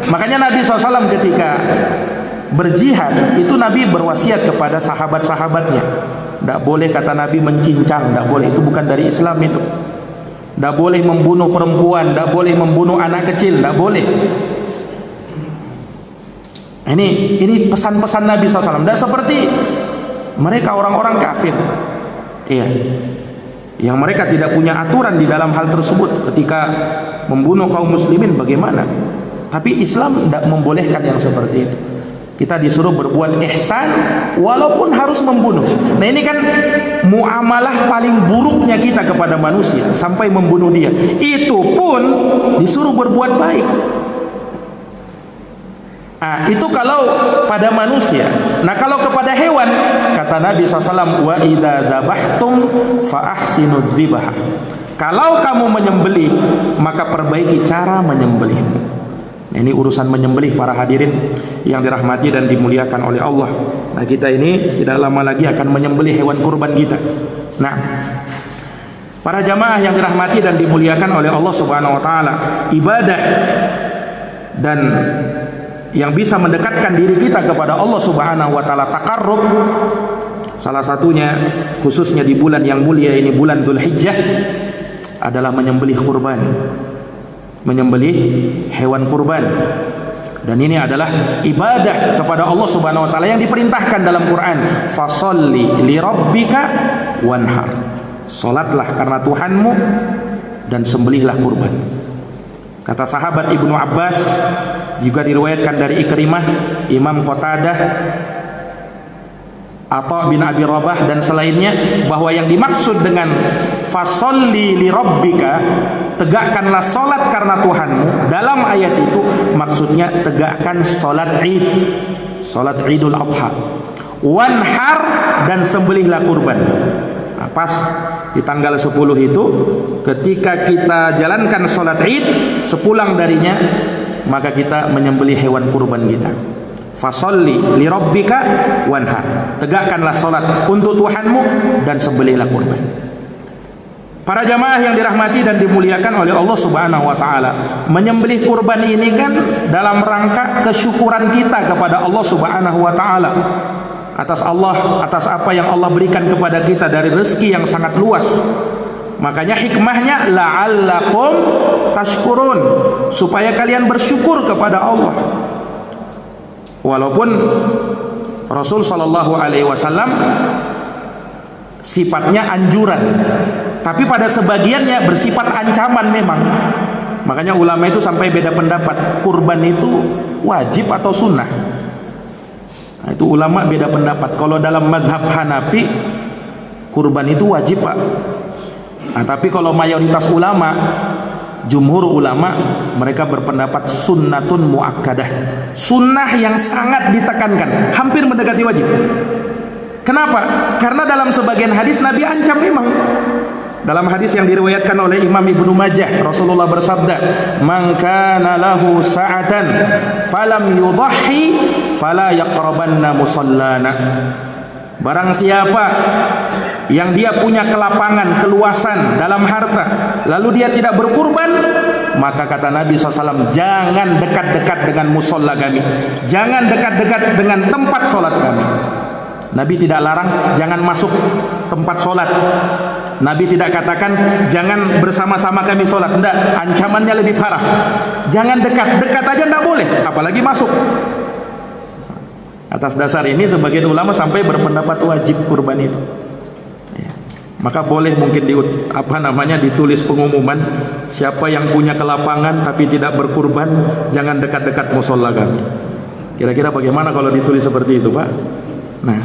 Makanya Nabi SAW ketika berjihad itu Nabi berwasiat kepada sahabat-sahabatnya. Tidak boleh, kata Nabi, mencincang, tidak boleh, itu bukan dari Islam itu. Tidak boleh membunuh perempuan, tidak boleh membunuh anak kecil, tidak boleh. Ini pesan-pesan Nabi SAW. Tidak seperti mereka orang-orang kafir, iya, yang mereka tidak punya aturan di dalam hal tersebut. Ketika membunuh kaum muslimin bagaimana? Tapi Islam tidak membolehkan yang seperti itu. Kita disuruh berbuat ihsan walaupun harus membunuh. Nah, ini kan muamalah paling buruknya kita kepada manusia, sampai membunuh dia. Itu pun disuruh berbuat baik. Nah, itu kalau pada manusia. Nah, kalau kepada hewan, kata Nabi SAW, wa idza dzabhtum fa ahsinud dzibah. Kalau kamu menyembelih, maka perbaiki cara menyembelihmu. Ini urusan menyembelih, para hadirin yang dirahmati dan dimuliakan oleh Allah. Nah, kita ini tidak lama lagi akan menyembelih hewan kurban kita. Nah, para jamaah yang dirahmati dan dimuliakan oleh Allah Subhanahu wa taala, ibadah dan yang bisa mendekatkan diri kita kepada Allah Subhanahu wa taala, taqarrub, salah satunya khususnya di bulan yang mulia ini, bulan Dzulhijjah, adalah menyembelih kurban. Menyembelih hewan kurban. Dan ini adalah ibadah kepada Allah Subhanahu wa taala yang diperintahkan dalam Quran, fasholli li rabbika wanhar. Salatlah karena Tuhanmu dan sembelihlah kurban. Kata sahabat Ibnu Abbas, juga diriwayatkan dari Ikrimah, Imam Qatadah, Atha bin Abi Rabah dan selainnya, bahwa yang dimaksud dengan fasholli li rabbika, tegakkanlah salat karena Tuhanmu, dalam ayat itu maksudnya tegakkan salat Id, salat Idul Adha. Wanhar, dan sembelihlah kurban. Nah, pas di tanggal 10 itu, ketika kita jalankan salat Id, sepulang darinya maka kita menyembelih hewan kurban kita. Fasholli li rabbika wanhar, tegakkanlah salat untuk Tuhanmu dan sembelihlah kurban. Para jamaah yang dirahmati dan dimuliakan oleh Allah Subhanahu wa taala, menyembelih kurban ini kan dalam rangka kesyukuran kita kepada Allah Subhanahu wa taala atas apa yang Allah berikan kepada kita dari rezeki yang sangat luas. Makanya hikmahnya la'allakum tashkurun, supaya kalian bersyukur kepada Allah. Walaupun Rasul sallallahu alaihi wasallam sifatnya anjuran, tapi pada sebagiannya bersifat ancaman memang. Makanya ulama itu sampai beda pendapat, kurban itu wajib atau sunnah. Nah, itu ulama beda pendapat. Kalau dalam mazhab Hanafi, kurban itu wajib, Pak. Nah, tapi kalau mayoritas ulama, jumhur ulama, mereka berpendapat sunnatun muakkadah, sunnah yang sangat ditekankan, hampir mendekati wajib. Kenapa? Karena dalam sebagian hadis Nabi ancam memang. Dalam hadis yang diriwayatkan oleh Imam Ibnu Majah, Rasulullah bersabda, "Man kana lahu sa'atan falam yudhhi fala yaqrabanna musallana." Barang siapa yang dia punya kelapangan, keluasan dalam harta, lalu dia tidak berkurban, maka kata Nabi SAW, jangan dekat-dekat dengan musolla kami, jangan dekat-dekat dengan tempat sholat kami. Nabi tidak larang jangan masuk tempat sholat. Nabi tidak katakan jangan bersama-sama kami sholat. Tidak, ancamannya lebih parah. Jangan dekat-dekat aja tidak boleh, apalagi masuk. Atas dasar ini sebagian ulama sampai berpendapat wajib kurban itu. Ya. Maka boleh mungkin ditulis pengumuman, siapa yang punya kelapangan tapi tidak berkurban, jangan dekat-dekat musola kami. Kira-kira bagaimana kalau ditulis seperti itu, Pak? Nah,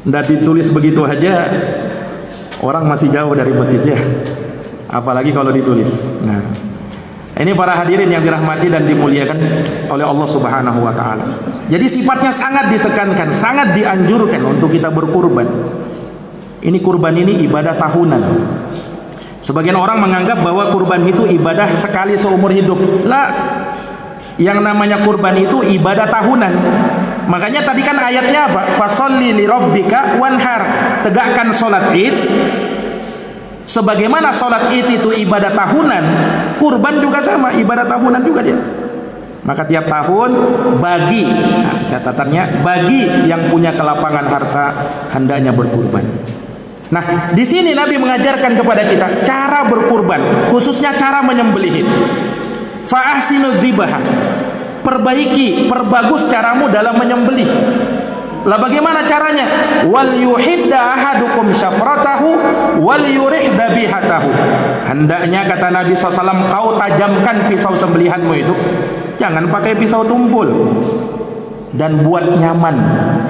tidak ditulis begitu aja, orang masih jauh dari masjidnya, apalagi kalau ditulis. Nah, ini para hadirin yang dirahmati dan dimuliakan oleh Allah Subhanahu wa taala. Jadi sifatnya sangat ditekankan, sangat dianjurkan untuk kita berkurban. Ini kurban ini ibadah tahunan. Sebagian orang menganggap bahwa kurban itu ibadah sekali seumur hidup. Lah, yang namanya kurban itu ibadah tahunan. Makanya tadi kan ayatnya apa? Fasholli li rabbika wanhar, tegakkan salat Id. Sebagaimana salat Id itu ibadah tahunan, kurban juga sama, ibadah tahunan juga dia. Maka tiap tahun bagi, catatannya, bagi yang punya kelapangan harta hendaknya berkurban. Nah, di sini Nabi mengajarkan kepada kita cara berkurban, khususnya cara menyembelih itu. Fa ahsinu dzibha. Perbaiki, perbagus caramu dalam menyembelih. Lah bagaimana caranya? Wal yuhidda ahadukum syafratahu wal yurih dabihatahu. Hendaknya, kata Nabi SAW, kau tajamkan pisau sembelihanmu itu. Jangan pakai pisau tumpul. Dan buat nyaman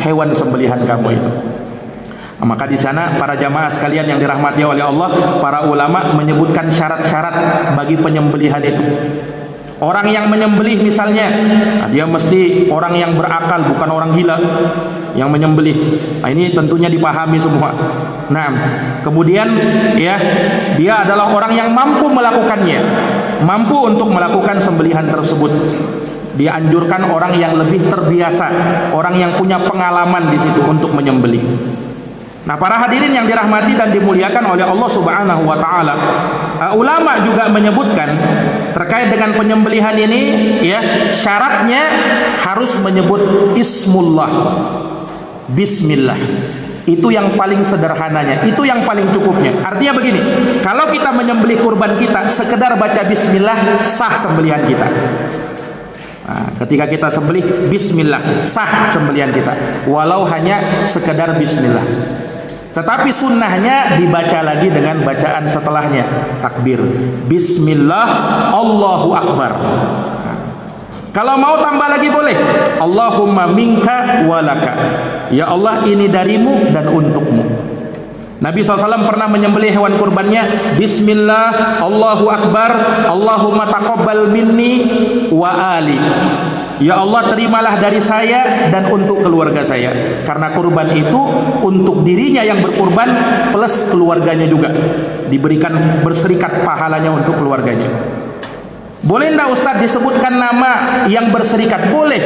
hewan sembelihan kamu itu. Maka di sana para jamaah sekalian yang dirahmati oleh Allah, para ulama menyebutkan syarat-syarat bagi penyembelihan itu. Orang yang menyembelih misalnya, dia mesti orang yang berakal, bukan orang gila yang menyembelih. Nah, ini tentunya dipahami semua. Nah, kemudian ya, dia adalah orang yang mampu melakukannya, mampu untuk melakukan sembelihan tersebut. Dianjurkan orang yang lebih terbiasa, orang yang punya pengalaman di situ untuk menyembelih. Nah, para hadirin yang dirahmati dan dimuliakan oleh Allah Subhanahu wa taala, ulama juga menyebutkan terkait dengan penyembelihan ini, ya, syaratnya harus menyebut ismullah, bismillah. Itu yang paling sederhananya, itu yang paling cukupnya. Artinya begini, kalau kita menyembelih kurban kita sekedar baca bismillah, sah sembelihan kita. Nah, ketika kita sembelih bismillah, sah sembelihan kita, walau hanya sekedar bismillah. Tetapi sunnahnya dibaca lagi dengan bacaan setelahnya, takbir, bismillah, Allahu Akbar. Nah, kalau mau tambah lagi boleh, Allahumma minka walaka. Ya Allah, ini darimu dan untukmu. Nabi SAW pernah menyembelih hewan kurbannya, bismillah, Allahu Akbar, Allahumma taqabbal minni wa ali. Ya Allah, terimalah dari saya dan untuk keluarga saya. Karena kurban itu untuk dirinya yang berkurban plus keluarganya juga, diberikan berserikat pahalanya untuk keluarganya. Boleh enggak Ustadz disebutkan nama yang berserikat? Boleh.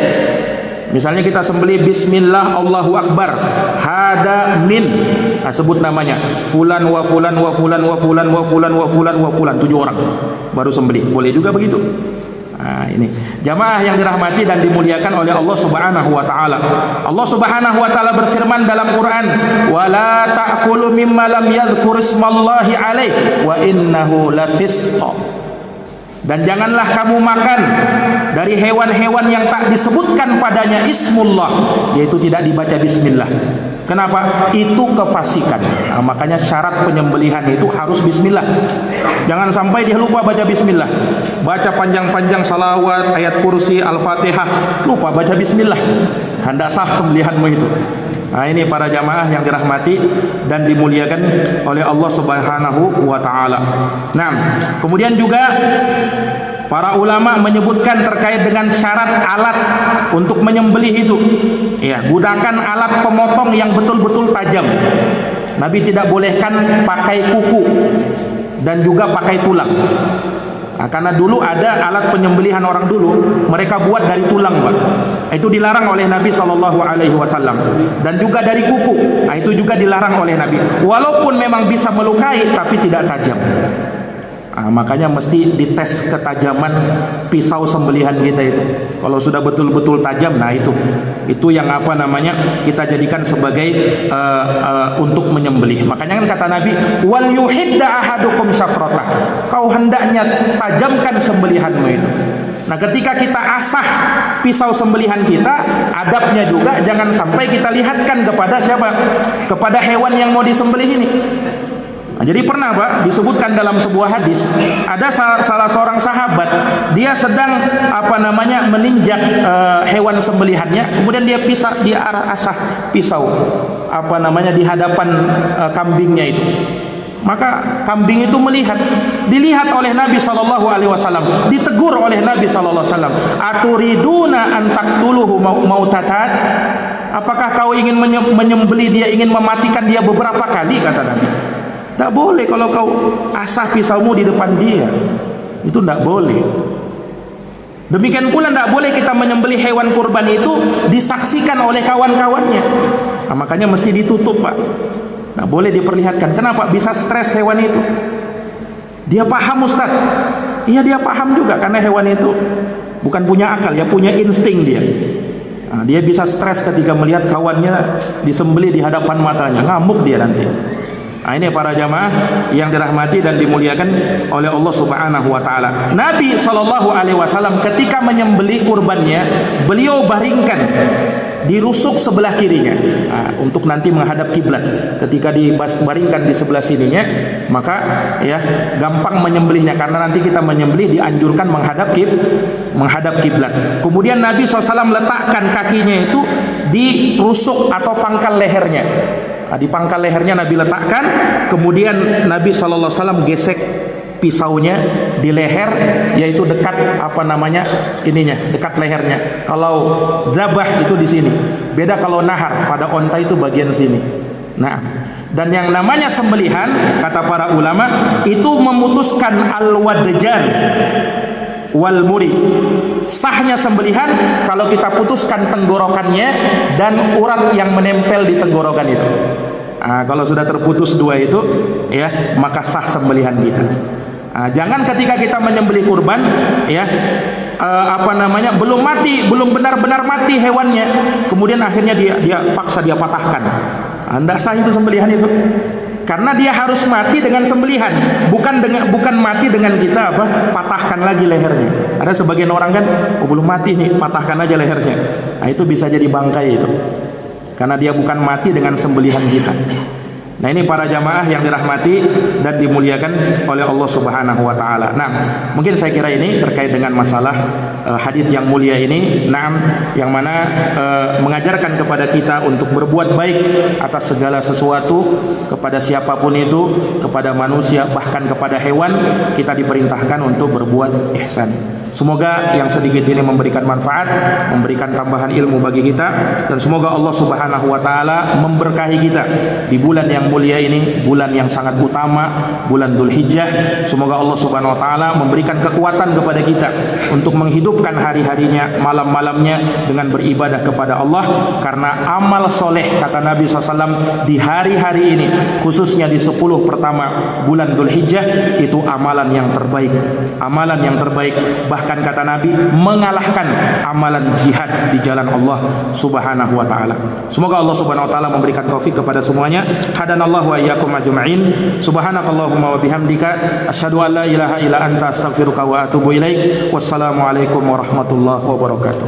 Misalnya kita sembelih bismillah Allahu Akbar, hada min, nah, sebut namanya fulan wa fulan wa fulan wa fulan wa fulan wa fulan wa fulan, 7 orang baru sembelih. Boleh juga begitu. Nah, ini jamaah yang dirahmati dan dimuliakan oleh Allah Subhanahu wa taala. Allah Subhanahu wa taala berfirman dalam Quran, "Wala ta'kulu mimma lam yadhkur ismallahi alaih wa innahu lafisq." Dan janganlah kamu makan dari hewan-hewan yang tak disebutkan padanya ismullah, yaitu tidak dibaca bismillah. Kenapa? Itu kefasikan. Nah, makanya syarat penyembelihan itu harus bismillah. Jangan sampai dia lupa baca bismillah. Baca panjang-panjang salawat, ayat kursi, al-fatihah, lupa baca bismillah. Hendak sah sembelihanmu itu. Nah, ini para jamaah yang dirahmati dan dimuliakan oleh Allah Subhanahu wa taala. Nah, kemudian juga para ulama menyebutkan terkait dengan syarat alat untuk menyembelih itu. Ya, gunakan alat pemotong yang betul-betul tajam. Nabi tidak bolehkan pakai kuku dan juga pakai tulang. Nah, karena dulu ada alat penyembelihan orang dulu, mereka buat dari tulang, Pak. Itu dilarang oleh Nabi SAW. Dan juga dari kuku, nah, itu juga dilarang oleh Nabi. Walaupun memang bisa melukai, tapi tidak tajam. Nah, makanya mesti dites ketajaman pisau sembelihan kita itu. Kalau sudah betul-betul tajam, nah itu yang apa namanya kita jadikan sebagai untuk menyembelih. Makanya kan kata Nabi, wal yuhidda ahadukum syafratah. Kau hendaknya tajamkan sembelihanmu itu. Nah, ketika kita asah pisau sembelihan kita, adabnya juga jangan sampai kita lihatkan kepada siapa? Kepada hewan yang mau disembelih ini. Nah, jadi pernah, Pak, disebutkan dalam sebuah hadis, ada salah seorang sahabat, dia sedang meninjak hewan sembelihannya, kemudian dia asah pisau di hadapan kambingnya itu. Maka kambing itu dilihat oleh Nabi SAW, ditegur oleh Nabi SAW. Aturiduna an taqtuluhu mautatan? Apakah kau ingin menyembelih dia, ingin mematikan dia beberapa kali, kata Nabi. Tak boleh kalau kau asah pisaumu di depan dia. Itu tak boleh. Demikian pula tak boleh kita menyembelih hewan kurban itu disaksikan oleh kawan-kawannya. Nah, makanya mesti ditutup, Pak. Tak boleh diperlihatkan. Kenapa? Bisa stres hewan itu. Dia paham, Ustaz. Iya, dia paham juga karena hewan itu Bukan punya akal ya, punya insting dia. Nah, dia bisa stres ketika melihat kawannya disembelih di hadapan matanya, ngamuk dia nanti. Nah, ini para jamaah yang dirahmati dan dimuliakan oleh Allah Subhanahu wa taala. Nabi SAW ketika menyembelih kurbannya, beliau baringkan di rusuk sebelah kirinya, untuk nanti menghadap kiblat. Ketika dibaringkan di sebelah sininya, maka ya gampang menyembelihnya, karena nanti kita menyembelih dianjurkan menghadap kiblat. Kemudian Nabi SAW letakkan kakinya itu di rusuk atau pangkal lehernya. Di pangkal lehernya Nabi letakkan, kemudian Nabi SAW gesek pisaunya di leher, yaitu dekat dekat lehernya. Kalau zabah itu di sini, beda kalau nahar, pada onta itu bagian sini. Nah, dan yang namanya sembelihan, kata para ulama, itu memutuskan al-wadjan wal muri. Sahnya sembelihan kalau kita putuskan tenggorokannya dan urat yang menempel di tenggorokan itu. Kalau sudah terputus dua itu, ya, maka sah sembelihan kita. Jangan ketika kita menyembelih kurban, ya, belum benar-benar mati hewannya, kemudian akhirnya dia paksa dia patahkan. Tidak sah itu sembelihan itu. Karena dia harus mati dengan sembelihan, bukan mati dengan kita patahkan lagi lehernya. Ada sebagian orang kan, belum mati nih, patahkan aja lehernya. Nah, itu bisa jadi bangkai itu. Karena dia bukan mati dengan sembelihan kita. Nah, ini para jamaah yang dirahmati dan dimuliakan oleh Allah Subhanahu wa taala. Nah, mungkin saya kira ini terkait dengan masalah hadits yang mulia ini, yang mana mengajarkan kepada kita untuk berbuat baik atas segala sesuatu, kepada siapapun itu, kepada manusia, bahkan kepada hewan, kita diperintahkan untuk berbuat ihsan. Semoga yang sedikit ini memberikan manfaat, memberikan tambahan ilmu bagi kita, dan semoga Allah Subhanahu wa taala memberkahi kita di bulan yang mulia ini, bulan yang sangat utama, bulan Dzulhijjah. Semoga Allah Subhanahu wa taala memberikan kekuatan kepada kita untuk menghidupkan hari-harinya, malam-malamnya dengan beribadah kepada Allah, karena amal soleh, kata Nabi SAW, di hari-hari ini, khususnya di 10 pertama bulan Dzulhijjah, itu amalan yang terbaik. Amalan yang terbaik, bahkan kata Nabi, mengalahkan amalan jihad di jalan Allah Subhanahu wa taala. Semoga Allah Subhanahu wa taala memberikan taufik kepada semuanya. Hadanallahu wa iyyakum ajma'in. Subhanakallahumma wa bihamdika asyhadu an la ilaha illa anta astaghfiruka wa atubu ilaik. Wassalamualaikum warahmatullahi wabarakatuh.